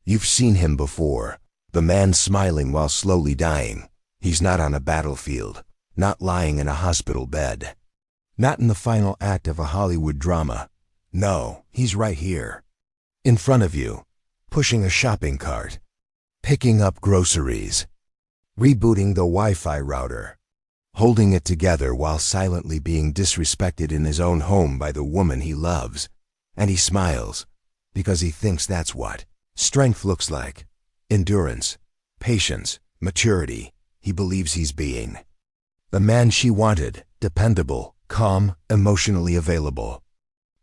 You've seen him before. The man smiling while slowly dying. He's not on a battlefield, not lying in a hospital bed, not in the final act of a Hollywood drama. No, he's right here, in front of you, pushing a shopping cart, picking up groceries, rebooting the Wi-Fi router, holding it together while silently being disrespected in his own home by the woman he loves. And he smiles, because he thinks that's what strength looks like. Endurance, patience, maturity. He believes he's being the man she wanted, dependable, calm, emotionally available.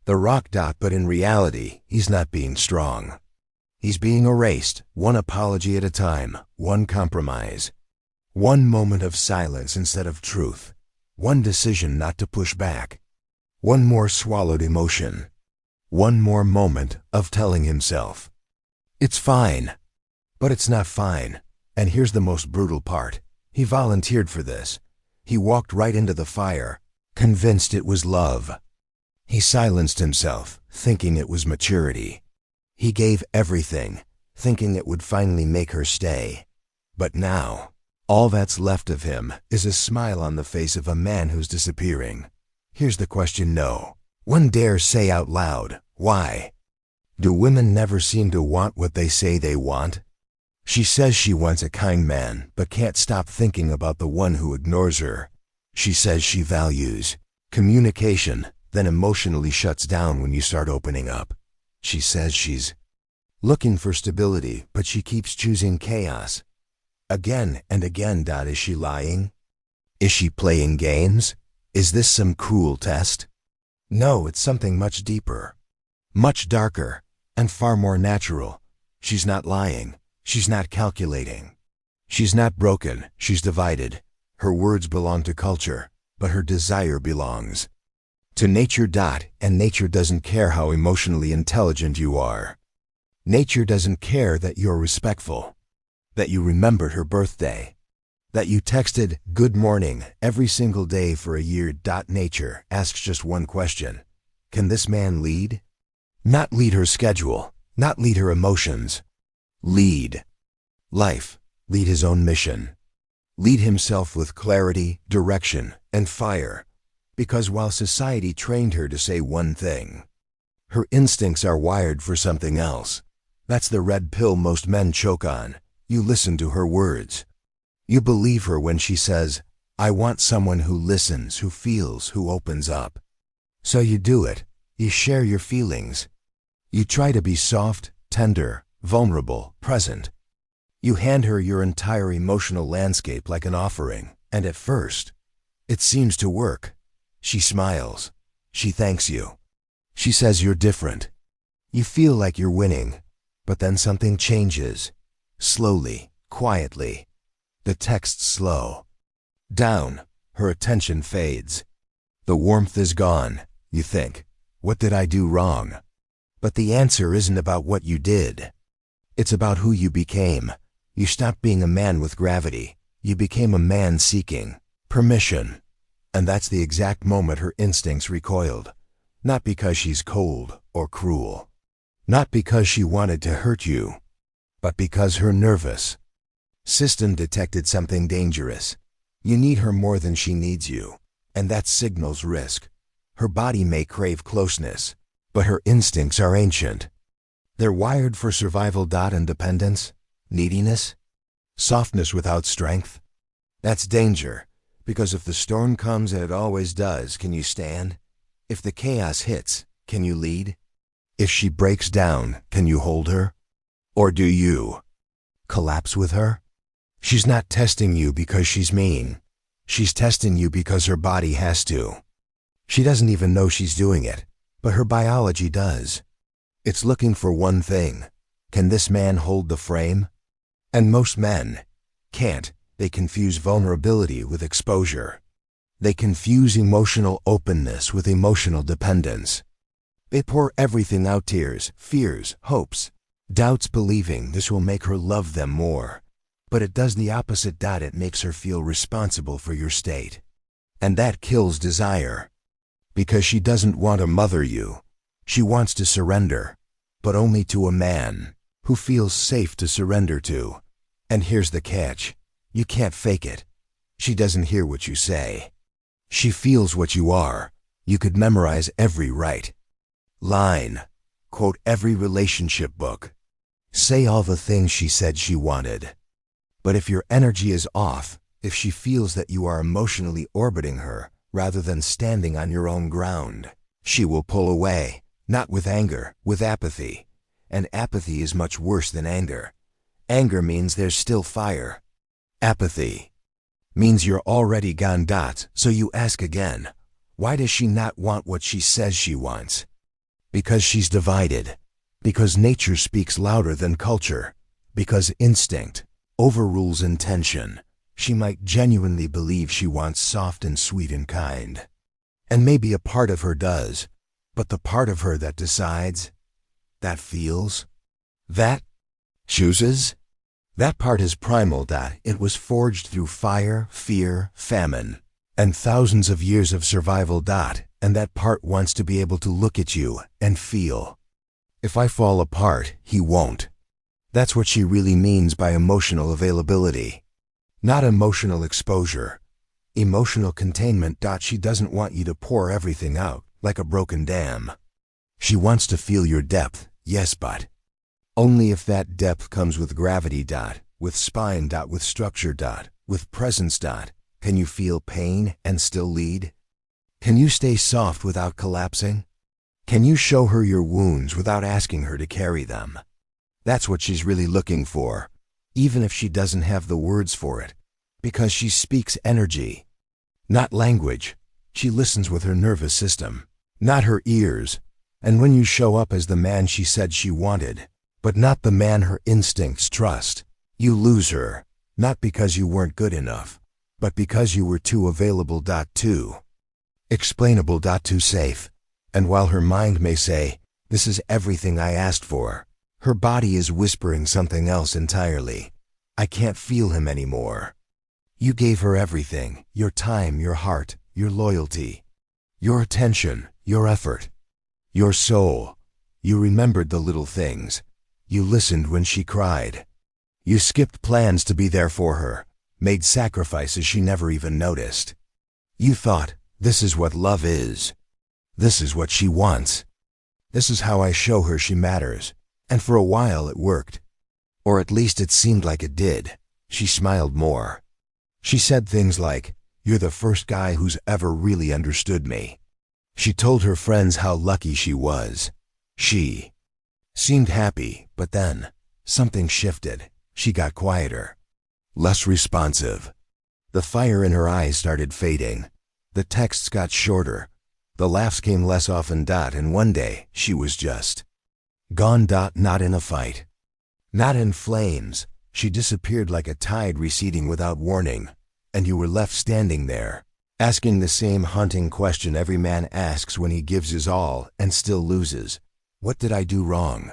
The rock dot, but in reality, he's not being strong. He's being erased, one apology at a time, one compromise. One moment of silence instead of truth. One decision not to push back. One more swallowed emotion. One more moment of telling himself, it's fine. But it's not fine. And here's the most brutal part. He volunteered for this. He walked right into the fire, convinced it was love. He silenced himself, thinking it was maturity. He gave everything, thinking it would finally make her stay. But now, all that's left of him is a smile on the face of a man who's disappearing. Here's the question no one dares say out loud. Why? Do women never seem to want what they say they want? She says she wants a kind man, but can't stop thinking about the one who ignores her. She says she values communication, then emotionally shuts down when you start opening up. She says she's looking for stability, but she keeps choosing chaos. Again and again. Is she lying? Is she playing games? Is this some cruel test? No, it's something much deeper, much darker, and far more natural. She's not lying. She's not calculating. She's not broken. She's divided. Her words belong to culture, but her desire belongs to nature. And nature doesn't care how emotionally intelligent you are. Nature doesn't care that you're respectful, that you remembered her birthday, that you texted good morning every single day for a year. Nature asks just one question. Can this man lead? Not lead her schedule, not lead her emotions. Lead life, lead his own mission. Lead himself with clarity, direction, and fire. Because while society trained her to say one thing, her instincts are wired for something else. That's the red pill most men choke on. You listen to her words. You believe her when she says, I want someone who listens, who feels, who opens up. So you do it. You share your feelings. You try to be soft, tender, vulnerable, present. You hand her your entire emotional landscape like an offering, and at first, it seems to work. She smiles. She thanks you. She says you're different. You feel like you're winning, but then something changes. Slowly, quietly. The texts slow down. Her attention fades. The warmth is gone. You think, what did I do wrong? But the answer isn't about what you did. It's about who you became. You stopped being a man with gravity. You became a man seeking permission. And that's the exact moment her instincts recoiled. Not because she's cold or cruel. Not because she wanted to hurt you. But because her nervous system detected something dangerous. You need her more than she needs you. And that signals risk. Her body may crave closeness, but her instincts are ancient. They're wired for survival. Independence, neediness, softness without strength. That's danger, because if the storm comes, and it always does, can you stand? If the chaos hits, can you lead? If she breaks down, can you hold her? Or do you collapse with her? She's not testing you because she's mean. She's testing you because her body has to. She doesn't even know she's doing it, but her biology does. It's looking for one thing. Can this man hold the frame? And most men can't. They confuse vulnerability with exposure. They confuse emotional openness with emotional dependence. They pour everything out: tears, fears, hopes, doubts, believing this will make her love them more. But it does the opposite. It makes her feel responsible for your state. And that kills desire. Because she doesn't want to mother you. She wants to surrender, but only to a man who feels safe to surrender to. And here's the catch. You can't fake it. She doesn't hear what you say. She feels what you are. You could memorize every right line, quote every relationship book, say all the things she said she wanted. But if your energy is off, if she feels that you are emotionally orbiting her rather than standing on your own ground, she will pull away, not with anger, with apathy. And apathy is much worse than anger. Anger means there's still fire. Apathy means you're already gone. So you ask again, why does she not want what she says she wants? Because she's divided. Because nature speaks louder than culture. Because instinct overrules intention. She might genuinely believe she wants soft and sweet and kind. And maybe a part of her does. But the part of her that decides, that feels, that chooses, that part is primal. It was forged through fire, fear, famine, and thousands of years of survival. And that part wants to be able to look at you and feel. If I fall apart, he won't. That's what she really means by emotional availability. Not emotional exposure. Emotional containment. She doesn't want you to pour everything out like a broken dam. She wants to feel your depth, yes, but only if that depth comes with gravity. With spine. With structure. With presence. Can you feel pain and still lead? Can you stay soft without collapsing? Can you show her your wounds without asking her to carry them? That's what she's really looking for, even if she doesn't have the words for it, because she speaks energy, not language. She listens with her nervous system, not her ears. And when you show up as the man she said she wanted, but not the man her instincts trust, you lose her, not because you weren't good enough, but because you were too available. Too explainable. Too safe. And while her mind may say, this is everything I asked for, her body is whispering something else entirely. I can't feel him anymore. You gave her everything, your time, your heart, your loyalty, your attention, your effort, your soul. You remembered the little things. You listened when she cried. You skipped plans to be there for her, made sacrifices she never even noticed. You thought, this is what love is. This is what she wants. This is how I show her she matters. And for a while it worked. Or at least it seemed like it did. She smiled more. She said things like, you're the first guy who's ever really understood me. She told her friends how lucky she was. She seemed happy, but then something shifted. She got quieter, less responsive. The fire in her eyes started fading. The texts got shorter. The laughs came less often. And one day, she was just gone. Not in a fight. Not in flames. She disappeared like a tide receding without warning. And you were left standing there, asking the same haunting question every man asks when he gives his all and still loses. What did I do wrong?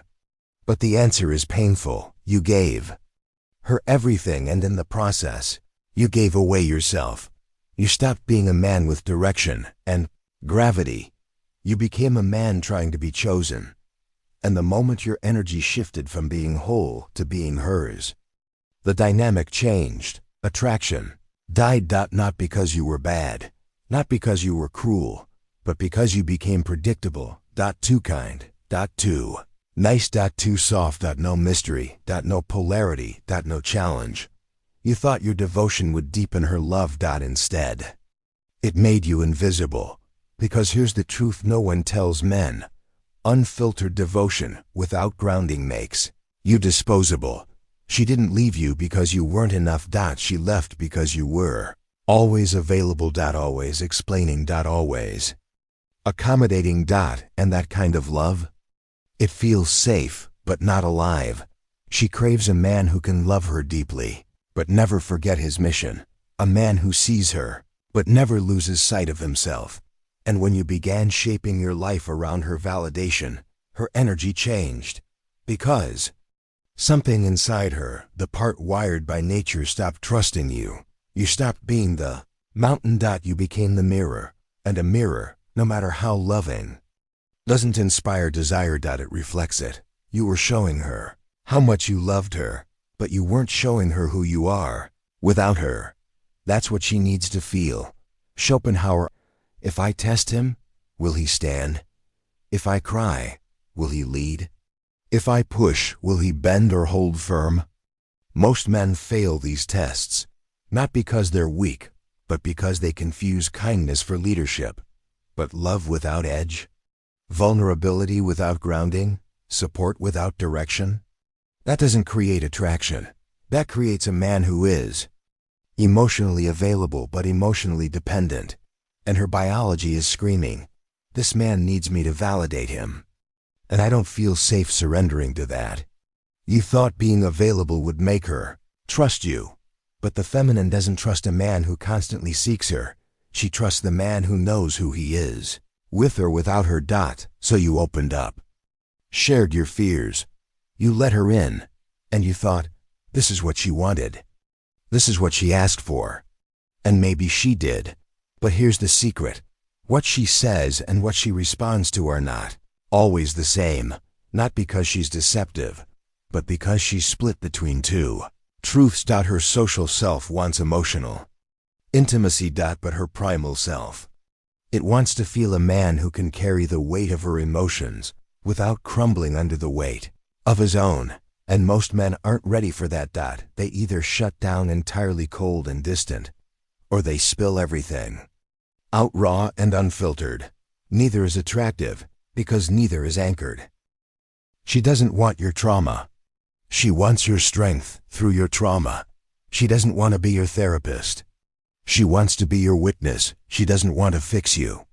But the answer is painful. You gave her everything, and in the process, you gave away yourself. You stopped being a man with direction and gravity. You became a man trying to be chosen. And the moment your energy shifted from being whole to being hers, the dynamic changed. Attraction died. Not because you were bad, not because you were cruel, but because you became predictable. Too kind. Too nice. Too soft. No mystery. No polarity. No challenge. You thought your devotion would deepen her love. Instead, it made you invisible. Because here's the truth no one tells men. Unfiltered devotion without grounding makes you disposable. She didn't leave you because you weren't enough. She left because you were always available. Always explaining. Always accommodating. And that kind of love, it feels safe, but not alive. She craves a man who can love her deeply, but never forget his mission. A man who sees her, but never loses sight of himself. And when you began shaping your life around her validation, her energy changed. Because something inside her, the part wired by nature, stopped trusting you. You stopped being the mountain. You became the mirror. And a mirror, no matter how loving, doesn't inspire desire. It reflects it. You were showing her How much you loved her, but you weren't showing her who you are. Without her, that's what she needs to feel. Schopenhauer, if I test him, will he stand? If I cry, will he lead? If I push, will he bend or hold firm? Most men fail these tests, not because they're weak, but because they confuse kindness for leadership. But love without edge? Vulnerability without grounding? Support without direction? That doesn't create attraction. That creates a man who is emotionally available but emotionally dependent. And her biology is screaming, this man needs me to validate him. And I don't feel safe surrendering to that. You thought being available would make her trust you. But the feminine doesn't trust a man who constantly seeks her. She trusts the man who knows who he is, with or without her. So you opened up, shared your fears. You let her in, and you thought, this is what she wanted. This is what she asked for. And maybe she did. But here's the secret. What she says and what she responds to are not always the same, not because she's deceptive, but because she's split between two truths. Her social self wants emotional intimacy, but her primal self, it wants to feel a man who can carry the weight of her emotions without crumbling under the weight of his own. And most men aren't ready for that. They either shut down entirely cold and distant, or they spill everything out raw and unfiltered. Neither is attractive, because neither is anchored. She doesn't want your trauma. She wants your strength through your trauma. She doesn't want to be your therapist. She wants to be your witness. She doesn't want to fix you.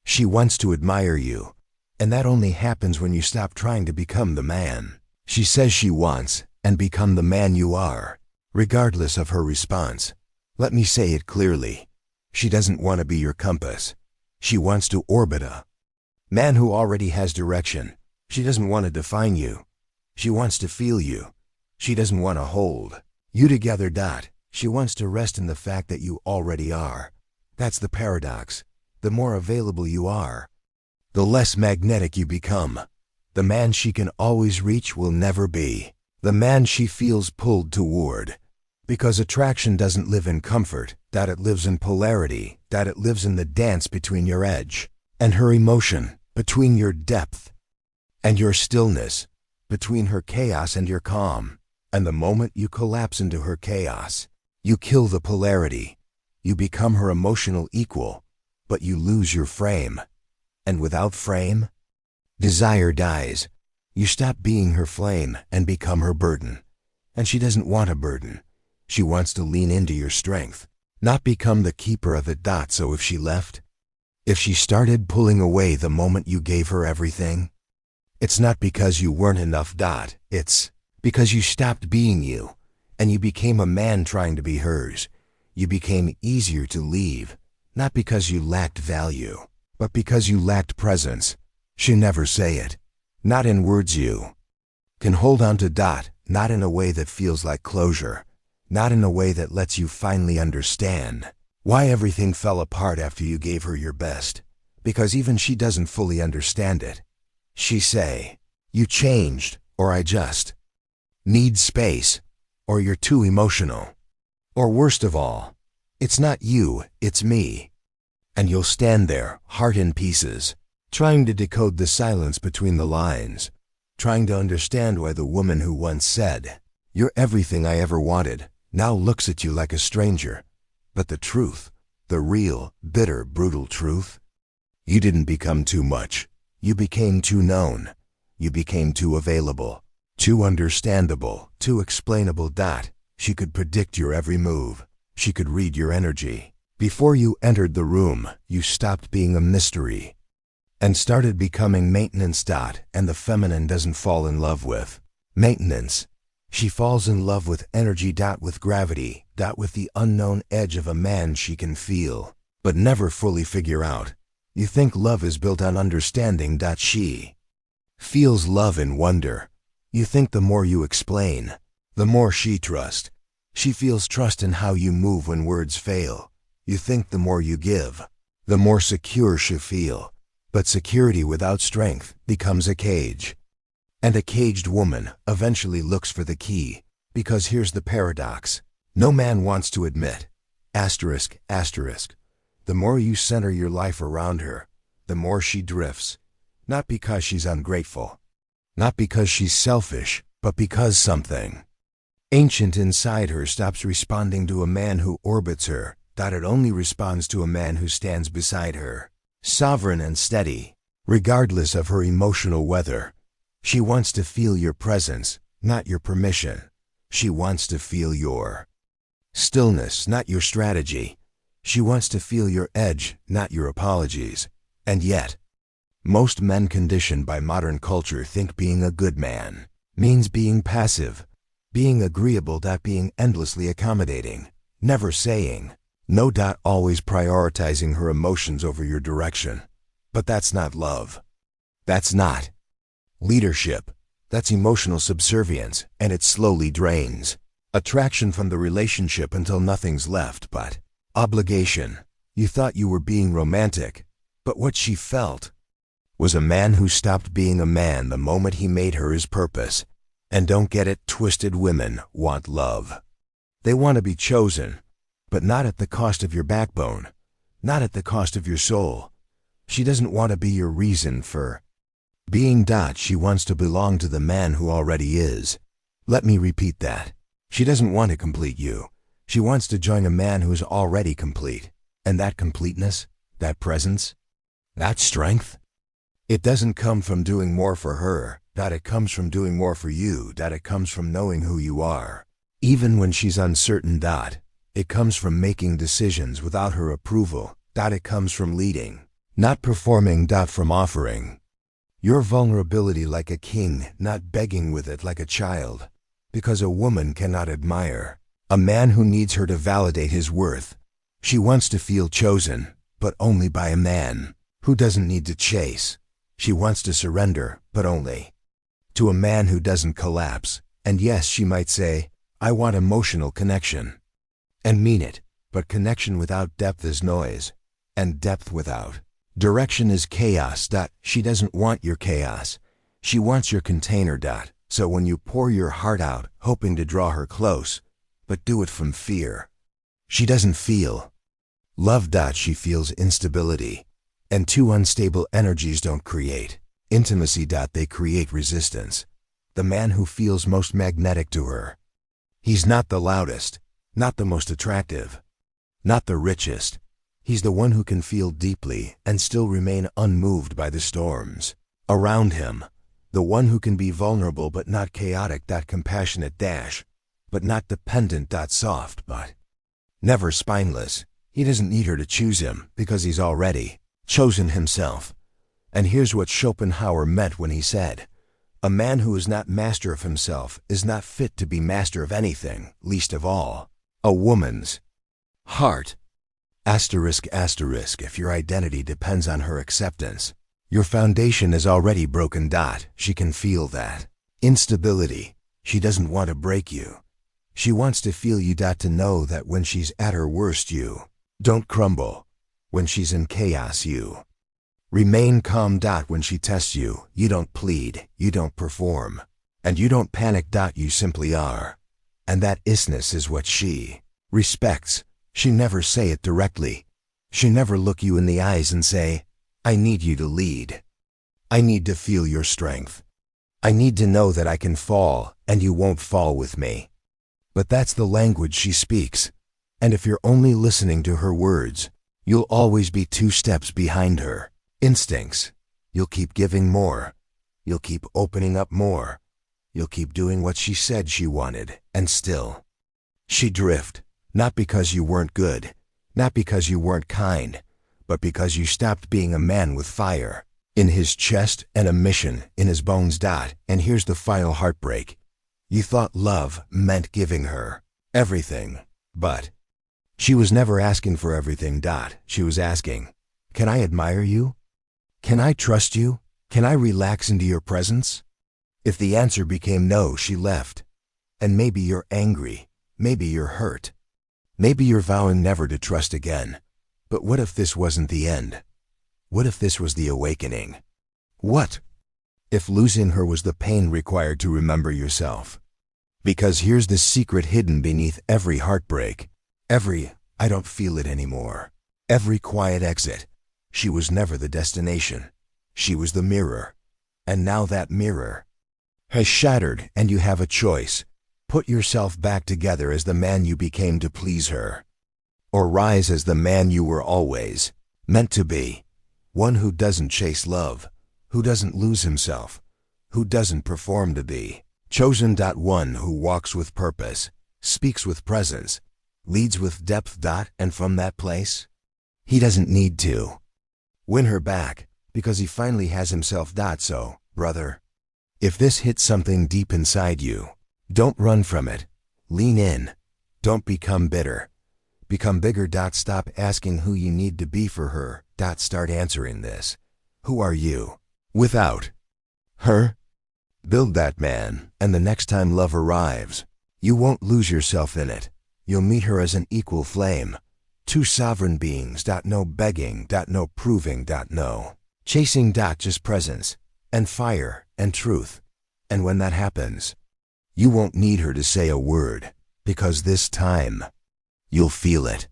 She wants to admire you. And that only happens when you stop trying to become the man she says she wants and become the man you are, regardless of her response. Let me say it clearly. She doesn't want to be your compass. She wants to orbit a man who already has direction. She doesn't want to define you. She wants to feel you. She doesn't want to hold you together. She wants to rest in the fact that you already are. That's the paradox. The more available you are, the less magnetic you become. The man she can always reach will never be the man she feels pulled toward. Because attraction doesn't live in comfort, it lives in polarity, it lives in the dance between your edge and her emotion, between your depth and your stillness, between her chaos and your calm. And the moment you collapse into her chaos, you kill the polarity. You become her emotional equal, but you lose your frame. And without frame, desire dies. You stop being her flame and become her burden. And she doesn't want a burden. She wants to lean into your strength, not become the keeper of it. So if she left, if she started pulling away the moment you gave her everything, it's not because you weren't enough. It's because you stopped being you, and you became a man trying to be hers. You became easier to leave, not because you lacked value, but because you lacked presence. She never say it, not in words you can hold on to. Not in a way that feels like closure. Not in a way that lets you finally understand why everything fell apart after you gave her your best. Because even she doesn't fully understand it. She say, you changed, or I just need space, or you're too emotional. Or worst of all, it's not you, it's me. And you'll stand there, heart in pieces, trying to decode the silence between the lines, trying to understand why the woman who once said, you're everything I ever wanted, now looks at you like a stranger. But the truth, the real, bitter, brutal truth, you didn't become too much. You became too known. You became too available, too understandable, too explainable. She could predict your every move. She could read your energy. Before you entered the room, you stopped being a mystery and started becoming maintenance. And the feminine doesn't fall in love with maintenance. She falls in love with energy. With gravity. With the unknown edge of a man she can feel, but never fully figure out. You think love is built on understanding. She feels love in wonder. You think the more you explain, the more she trusts. She feels trust in how you move when words fail. You think the more you give, the more secure she feel. But security without strength becomes a cage. And a caged woman eventually looks for the key, because here's the paradox. No man wants to admit, asterisk, asterisk, the more you center your life around her, the more she drifts. Not because she's ungrateful, not because she's selfish, but because something ancient inside her stops responding to a man who orbits her, that it only responds to a man who stands beside her, sovereign and steady, regardless of her emotional weather. She wants to feel your presence, not your permission. She wants to feel your stillness, not your strategy. She wants to feel your edge, not your apologies. And yet, most men conditioned by modern culture think being a good man means being passive, being agreeable, being endlessly accommodating, never saying no, always prioritizing her emotions over your direction. But that's not love. That's not leadership. That's emotional subservience, and it slowly drains attraction from the relationship until nothing's left but obligation. You thought you were being romantic, but what she felt was a man who stopped being a man the moment he made her his purpose. And don't get it twisted, women want love. They want to be chosen, but not at the cost of your backbone, not at the cost of your soul. She doesn't want to be your reason for being. She wants to belong to the man who already is. Let me repeat that. She doesn't want to complete you. She wants to join a man who's already complete. And that completeness, that presence, that strength, it doesn't come from doing more for her. It comes from doing more for you. It comes from knowing who you are, even when she's uncertain. It comes from making decisions without her approval. It comes from leading, not performing. From offering your vulnerability like a king, not begging with it like a child. Because a woman cannot admire a man who needs her to validate his worth. She wants to feel chosen, but only by a man who doesn't need to chase. She wants to surrender, but only to a man who doesn't collapse. And yes, she might say, I want emotional connection, and mean it, but connection without depth is noise, and depth without direction is chaos. She doesn't want your chaos. She wants your container. So when you pour your heart out, hoping to draw her close, but do it from fear, she doesn't feel love. She feels instability. And two unstable energies don't create intimacy. They create resistance. The man who feels most magnetic to her, he's not the loudest, not the most attractive, not the richest. He's the one who can feel deeply and still remain unmoved by the storms around him. The one who can be vulnerable but not chaotic. Compassionate, but not dependent. Soft, but never spineless. He doesn't need her to choose him because he's already chosen himself. And here's what Schopenhauer meant when he said, a man who is not master of himself is not fit to be master of anything, least of all a woman's heart. Asterisk, asterisk, if your identity depends on her acceptance, your foundation is already broken. She can feel that instability. She doesn't want to break you. She wants to feel you. To know that when she's at her worst, you don't crumble. When she's in chaos, you remain calm. When she tests you, you don't plead, you don't perform, and you don't panic. You simply are. And that isness is what she respects. She never say it directly. She never look you in the eyes and say, I need you to lead. I need to feel your strength. I need to know that I can fall and you won't fall with me. But that's the language she speaks. And if you're only listening to her words, you'll always be 2 steps behind her instincts. You'll keep giving more. You'll keep opening up more. You'll keep doing what she said she wanted, and still she'd drift. Not because you weren't good, not because you weren't kind, but because you stopped being a man with fire in his chest and a mission in his bones. And here's the final heartbreak. You thought love meant giving her everything, but she was never asking for everything. She was asking, can I admire you? Can I trust you? Can I relax into your presence? If the answer became no, she left. And maybe you're angry, maybe you're hurt. Maybe you're vowing never to trust again. But what if this wasn't the end? What if this was the awakening? What if losing her was the pain required to remember yourself. Because here's the secret hidden beneath every heartbreak, every "I don't feel it anymore," every quiet exit. She was never the destination. She was the mirror. And now that mirror has shattered, and you have a choice. Put yourself back together as the man you became to please her, or rise as the man you were always meant to be. One who doesn't chase love, who doesn't lose himself, who doesn't perform to be chosen. One who walks with purpose, speaks with presence, leads with depth. And from that place, he doesn't need to win her back, because he finally has himself. So, brother, if this hits something deep inside you, don't run from it. Lean in. Don't become bitter. Become bigger. Stop asking who you need to be for her. Start answering this. Who are you without her? Build that man, and the next time love arrives, you won't lose yourself in it. You'll meet her as an equal flame. Two sovereign beings. No begging. No proving. No chasing. Just presence, and fire, and truth. And when that happens, you won't need her to say a word, because this time, you'll feel it.